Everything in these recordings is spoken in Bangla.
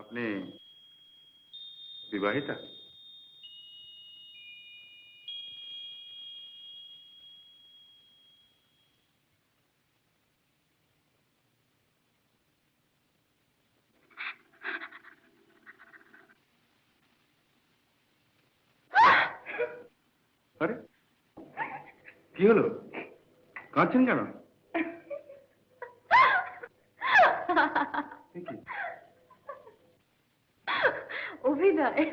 আপনি বিবাহিতা? আরে কি হলো, কাঁদছেন কেন? অভিনয়।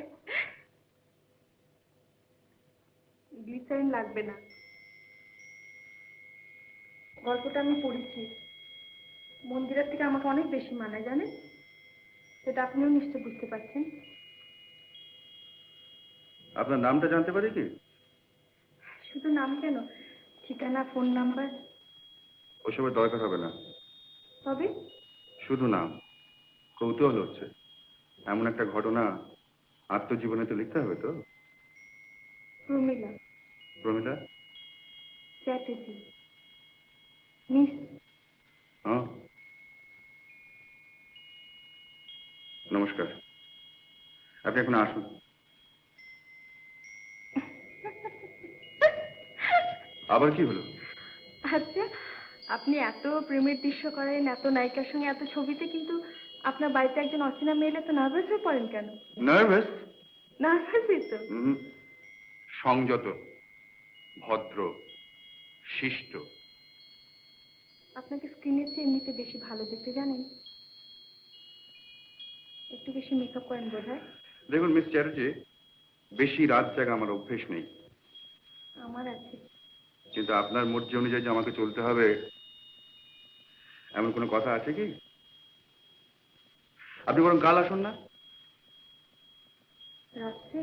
গ্লিসারিন লাগবে না, গল্পটা আমি পড়েছি। মন্দিরের থেকে আমাকে অনেক বেশি মানায়, জানেন? সেটা আপনিও নিশ্চয় বুঝতে পারছেন। আপনার নামটা জানতে পারি কি? শুধু নাম কেন, ঠিকানা, ফোন নাম্বার। ওসবের দরকার হবে না, তবে শুধু নাম। কৌতূহল হচ্ছে, এমন একটা ঘটনা আত্মজীবনে তো লিখতে হবে তো। প্রমীলা। প্রমিলা চ্যাটার্জি। মিস। হ্যাঁ, নমস্কার। আপনি এখন আসুন। আবার কি হলো? আচ্ছা, আপনি এত প্রেমের দৃশ্য করেন, এত নায়িকার সঙ্গে এত ছবিতে, কিন্তু আপনার বাড়িতে একজন অচেনা মেয়ে তো নার্ভাস হয়ে পড়েন কেন? নার্ভাস? নার্ভাসই তো। সংযত, ভদ্র, শিষ্ট। আপনাকে স্ক্রিনের চেয়ে এমনিতে বেশি ভালো দেখতে, জানেন? একটু বেশি মেকআপ করেন বোধহয়। দেখুন মিস চ্যাটার্জি, বেশি রাত জাগা আমার অভ্যেস নেই। আমার আছে। কিন্তু আপনার মর্জি অনুযায়ী যে আমাকে চলতে হবে এমন কোনো কথা আছে কি? আপনি বরং কাল আসুন না। রাত্রে?